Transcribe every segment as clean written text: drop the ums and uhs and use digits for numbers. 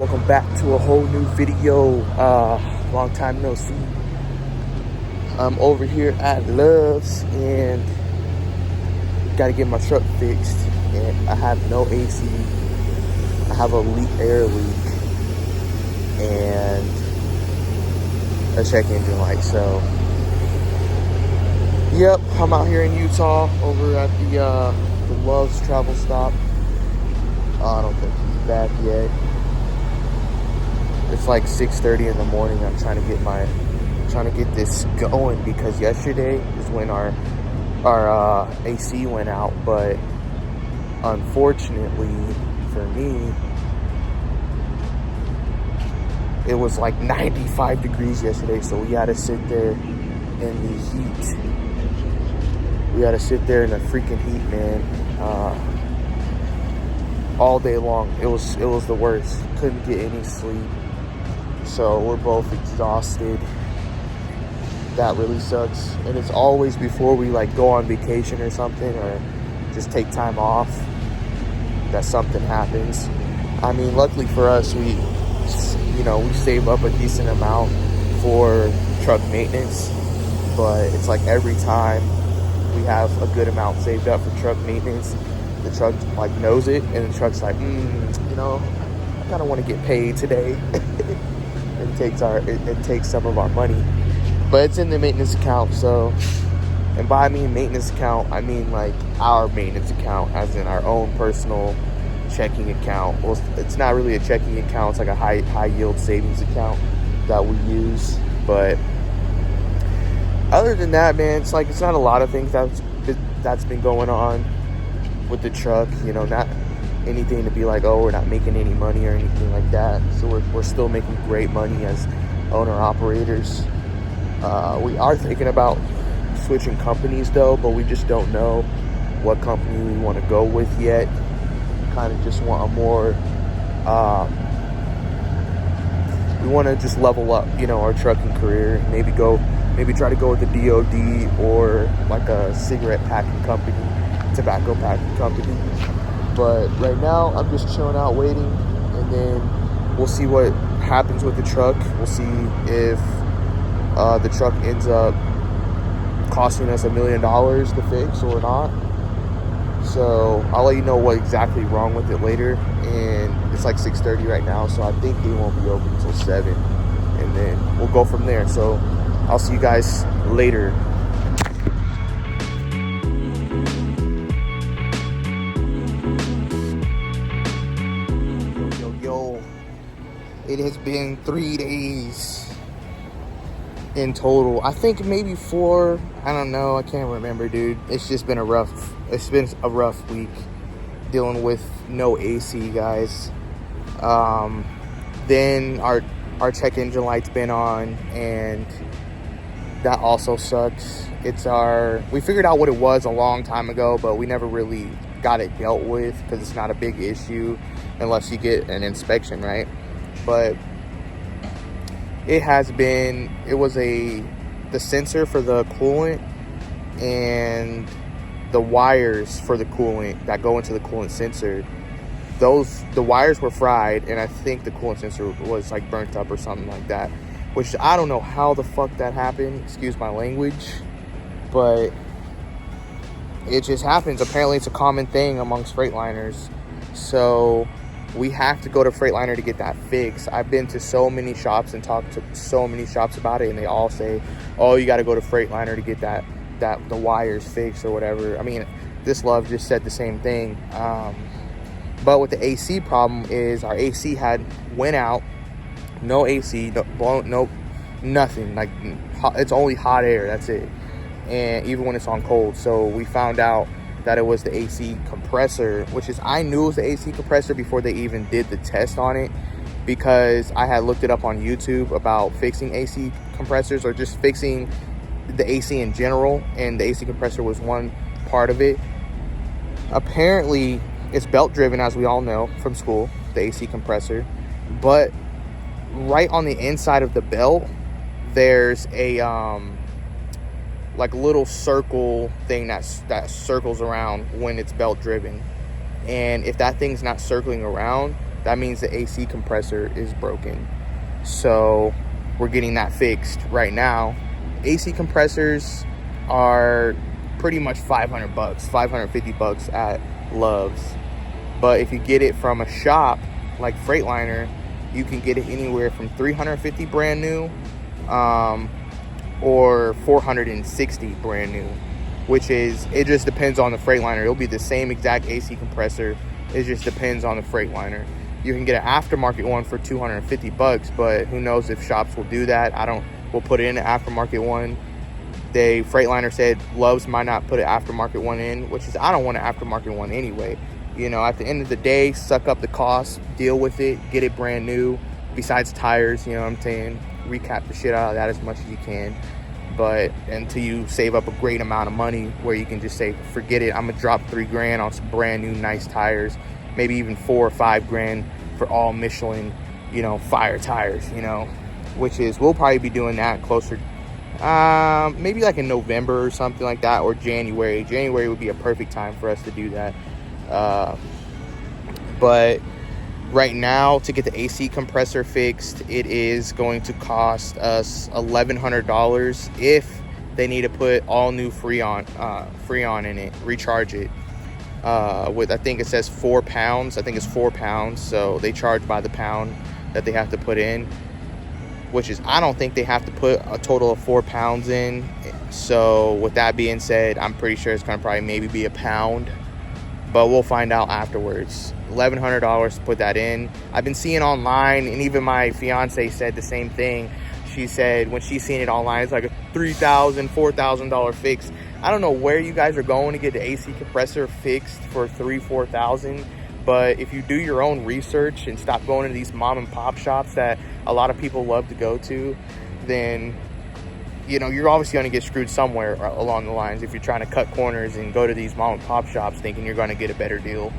Welcome back to a whole new video. Long time no see. I'm over here at Love's and gotta get my truck fixed. And I have no AC. I have a air leak and a check engine light. So, yep, I'm out here in Utah over at the Love's travel stop. I don't think he's back yet. It's like 6:30 in the morning. I'm trying to get this going because yesterday is when our AC went out, but unfortunately for me, it was like 95 degrees yesterday, so we had to sit there in the heat. We had to sit there in the freaking heat, man, all day long. It was the worst. Couldn't get any sleep. So we're both exhausted. That really sucks. And it's always before we like go on vacation or something, or just take time off, that something happens. I mean, luckily for us, we save up a decent amount for truck maintenance, but it's like every time we have a good amount saved up for truck maintenance, the truck like knows it, and the truck's like, I kind of want to get paid today. It takes some of our money, but it's in the maintenance account. So, and by maintenance account, I mean like our maintenance account, as in our own personal checking account. Well, it's not really a checking account. It's like a high yield savings account that we use. But other than that, man, it's not a lot of things that's been going on with the truck. Not anything to be like, oh, we're not making any money or anything like that. So we're still making great money as owner operators. We are thinking about switching companies though, but we just don't know what company we want to go with yet. Kind of just want a more we want to just level up, our trucking career. Maybe try to go with the DOD or like a cigarette packing company, tobacco packing company. But right now, I'm just chilling out, waiting, and then we'll see what happens with the truck. We'll see if the truck ends up costing us $1 million to fix or not. So I'll let you know what exactly wrong with it later. And it's like 6:30 right now, so I think they won't be open until 7, and then we'll go from there. So I'll see you guys later. It has been 3 days in total. I think maybe 4. I don't know. I can't remember, dude. It's been a rough week dealing with no AC, guys. Then our check engine light's been on, and that also sucks. We figured out what it was a long time ago, but we never really got it dealt with because it's not a big issue unless you get an inspection, right? But it was the sensor for the coolant and the wires for the coolant that go into the coolant sensor. The wires were fried, and I think the coolant sensor was like burnt up or something like that, which I don't know how the fuck that happened. Excuse my language, but it just happens. Apparently it's a common thing amongst Freightliners. So we have to go to Freightliner to get that fixed. I've been to so many shops and talked to so many shops about it, and they all say, oh, you got to go to Freightliner to get the wires fixed or whatever. I mean, this Love just said the same thing. But with the AC problem is our AC went out. No AC, no nothing. Like, it's only hot air, that's it. And even when it's on cold. So we found out that it was the AC compressor, I knew it was the AC compressor before they even did the test on it, because I had looked it up on YouTube about fixing AC compressors or just fixing the AC in general, and the AC compressor was one part of it. Apparently it's belt driven, as we all know from school, the AC compressor, but right on the inside of the belt there's a like little circle thing that circles around when it's belt driven. And if that thing's not circling around, that means the AC compressor is broken. So we're getting that fixed right now. AC compressors are pretty much $500, $550 at Love's. But if you get it from a shop like Freightliner, you can get it anywhere from $350 brand new, or $460 brand new, which is, it just depends on the Freightliner. It'll be the same exact AC compressor. It just depends on the Freightliner. You can get an aftermarket one for $250, but who knows if shops will do that. We'll put it in an aftermarket one. Freightliner said Love's might not put an aftermarket one in, which is, I don't want an aftermarket one anyway. You know, at the end of the day, suck up the cost, deal with it, get it brand new. Besides tires, you know what I'm saying? Recap the shit out of that as much as you can. But until you save up a great amount of money where you can just say, forget it, I'm gonna drop $3,000 on some brand new nice tires, maybe even $4 or $5,000 for all Michelin, you know, fire tires, you know, which is, we'll probably be doing that closer, maybe like in November or something like that, or January. January would be a perfect time for us to do that. But right now, to get the AC compressor fixed, it is going to cost us $1,100 if they need to put all new Freon in it, recharge it. With, I think it says 4 pounds. I think it's 4 pounds. So they charge by the pound that they have to put in, which is, I don't think they have to put a total of 4 pounds in. So with that being said, I'm pretty sure it's going to probably maybe be a pound, but we'll find out afterwards. $1,100 to put that in. I've been seeing online, and even my fiance said the same thing. She said when she's seen it online, it's like a $3,000, $4,000 fix. I don't know where you guys are going to get the AC compressor fixed for $3,000, $4,000, but if you do your own research and stop going to these mom and pop shops that a lot of people love to go to, then, you know, you're obviously going to get screwed somewhere along the lines if you're trying to cut corners and go to these mom and pop shops thinking you're going to get a better deal,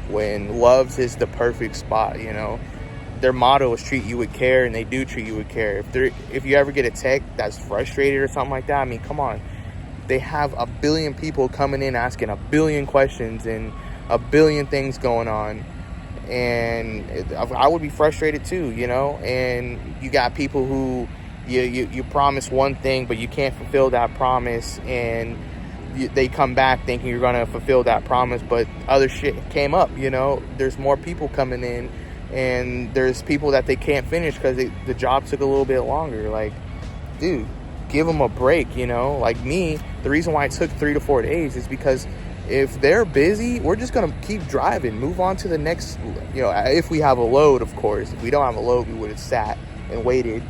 when Love's is the perfect spot. You know, their motto is treat you with care, and they do treat you with care. If you ever get a tech that's frustrated or something like that, I mean, come on. They have a billion people coming in asking a billion questions and a billion things going on, and I would be frustrated too, you know. And you got people who you promise one thing, but you can't fulfill that promise, and they come back thinking you're gonna fulfill that promise, but other shit came up. You know, there's more people coming in, and there's people that they can't finish because the job took a little bit longer. Like, dude, give them a break. You know, like me, the reason why it took 3 to 4 days is because if they're busy, we're just gonna keep driving, move on to the next, you know, if we have a load, of course. If we don't have a load, we would have sat and waited,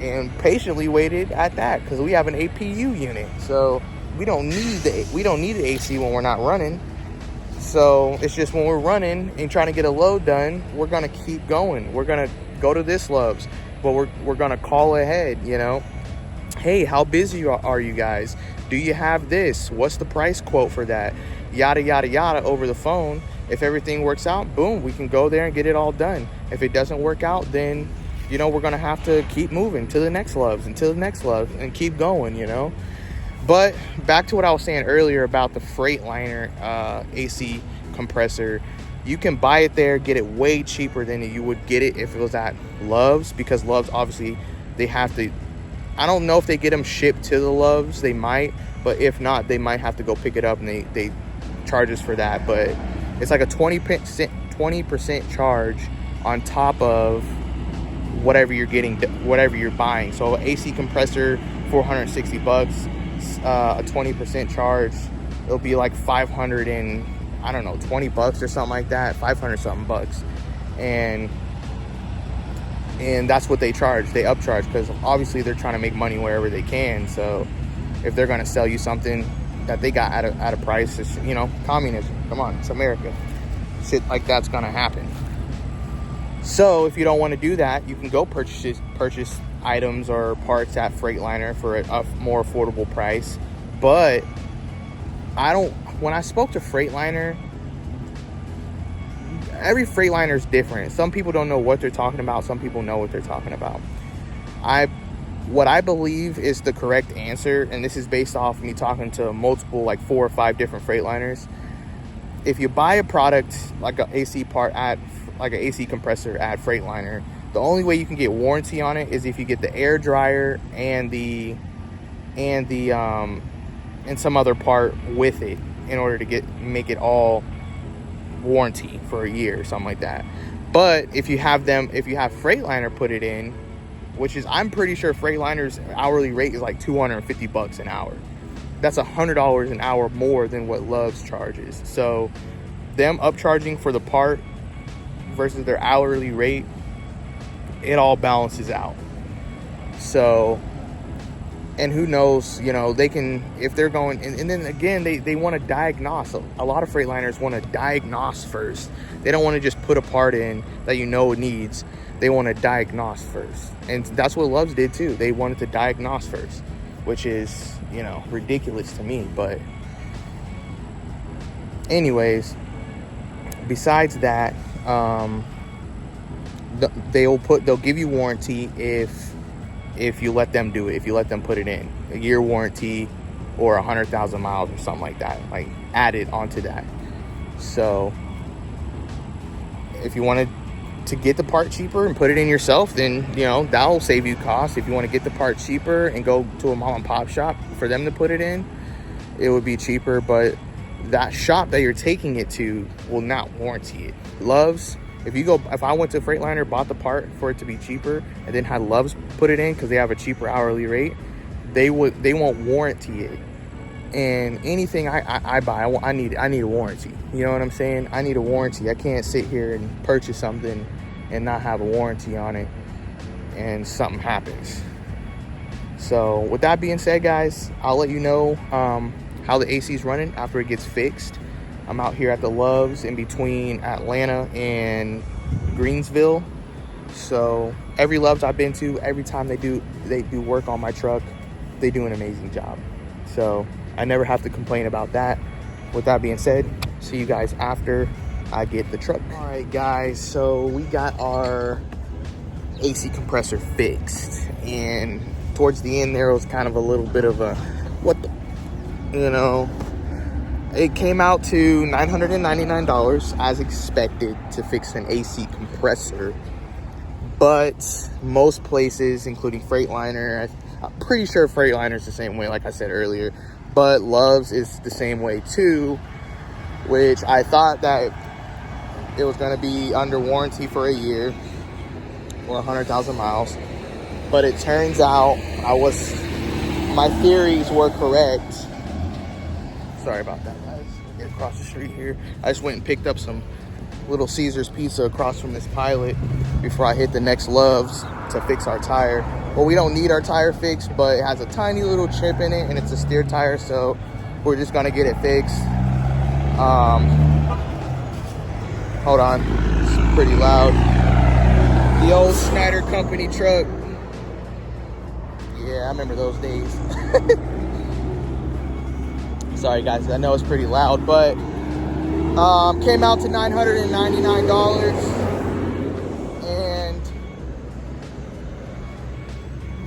and patiently waited at that, because we have an APU unit. So we don't need the AC when we're not running. So it's just when we're running and trying to get a load done, we're gonna keep going. We're gonna go to this Love's, but we're gonna call ahead, you know. Hey, how busy are you guys? Do you have this? What's the price quote for that? Yada, yada, yada, over the phone. If everything works out, boom, we can go there and get it all done. If it doesn't work out, then, you know, we're going to have to keep moving to the next Love's and to the next Love's and keep going, you know. But back to what I was saying earlier about the Freightliner AC compressor. You can buy it there, get it way cheaper than you would get it if it was at Love's, because Love's, obviously, they have to, I don't know if they get them shipped to the Love's. They might, but if not, they might have to go pick it up, and they charge us for that. But it's like a 20% charge on top of whatever you're getting, whatever you're buying. So AC compressor, $460, a 20% charge, it'll be like 500 and, I don't know, $20 or something like that, 500 something bucks. And that's what they charge. They upcharge, because obviously they're trying to make money wherever they can. So if they're going to sell you something that they got at a price, it's, you know, communism. Come on, it's America. Shit like that's going to happen. So if you don't want to do that, you can go purchase items or parts at Freightliner for a more affordable price. But when I spoke to Freightliner, every Freightliner is different. Some people don't know what they're talking about. Some people know what they're talking about. What I believe is the correct answer, and this is based off me talking to multiple, like 4 or 5 different Freightliners. If you buy a product like an AC part at like an AC compressor at Freightliner. The only way you can get warranty on it is if you get the air dryer and some other part with it in order to make it all warranty for a year or something like that. But if you have Freightliner put it in, which is, I'm pretty sure Freightliner's hourly rate is like $250 an hour. That's $100 an hour more than what Love's charges. So them upcharging for the part versus their hourly rate, it all balances out. So, and who knows, you know, they can, if they're going, and then again, they want to diagnose. A lot of Freightliners want to diagnose first. They don't want to just put a part in that you know it needs. They want to diagnose first. And that's what Love's did too. They wanted to diagnose first, which is, you know, ridiculous to me. But anyways, besides that, they'll give you warranty if you let them do it, if you let them put it in. A year warranty or 100,000 miles or something like that, like added onto that. So if you wanted to get the part cheaper and put it in yourself, then, you know, that'll save you costs. If you want to get the part cheaper and go to a mom and pop shop for them to put it in, it would be cheaper. But that shop that you're taking it to will not warranty it. Love's, if I went to Freightliner, bought the part for it to be cheaper, and then had Love's put it in because they have a cheaper hourly rate, they won't warranty it. And anything I buy, I need a warranty. You know what I'm saying? I need a warranty. I can't sit here and purchase something and not have a warranty on it and something happens. So with that being said, guys, I'll let you know how the AC is running after it gets fixed. I'm out here at the Love's in between Atlanta and Greensville. So every Love's I've been to, every time they do work on my truck, they do an amazing job. So I never have to complain about that. With that being said, see you guys after I get the truck. All right, guys, so we got our AC compressor fixed, and towards the end there was kind of a little bit of a, it came out to $999 as expected to fix an AC compressor. But most places, including Freightliner, I'm pretty sure Freightliner's the same way, like I said earlier, but Love's is the same way too, which I thought that it was going to be under warranty for a year or 100,000 miles. But it turns out my theories were correct. Sorry about that, guys. Get across the street here. I just went and picked up some Little Caesars pizza across from this Pilot before I hit the next Love's to fix our tire. Well, we don't need our tire fixed, but it has a tiny little chip in it and it's a steer tire, so we're just gonna get it fixed. Hold on, it's pretty loud. The old Schneider company truck. Yeah, I remember those days. Sorry guys, I know it's pretty loud, but came out to $999,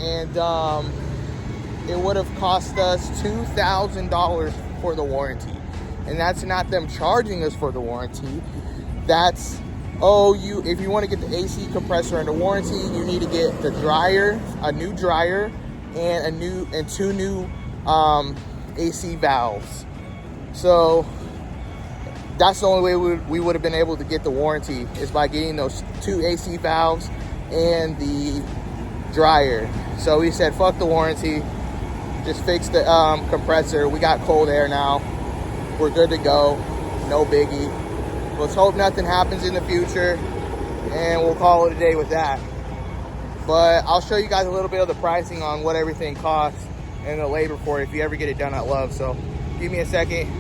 and it would have cost us $2,000 for the warranty. And that's not them charging us for the warranty. That's, if you want to get the AC compressor under warranty, you need to get the dryer, a new dryer, and two new AC valves. So that's the only way we would have been able to get the warranty, is by getting those two AC valves and the dryer. So we said, fuck the warranty, just fix the compressor. We got cold air now, we're good to go, no biggie. Let's hope nothing happens in the future, and we'll call it a day with that. But I'll show you guys a little bit of the pricing on what everything costs and the labor for it if you ever get it done at Love. So give me a second.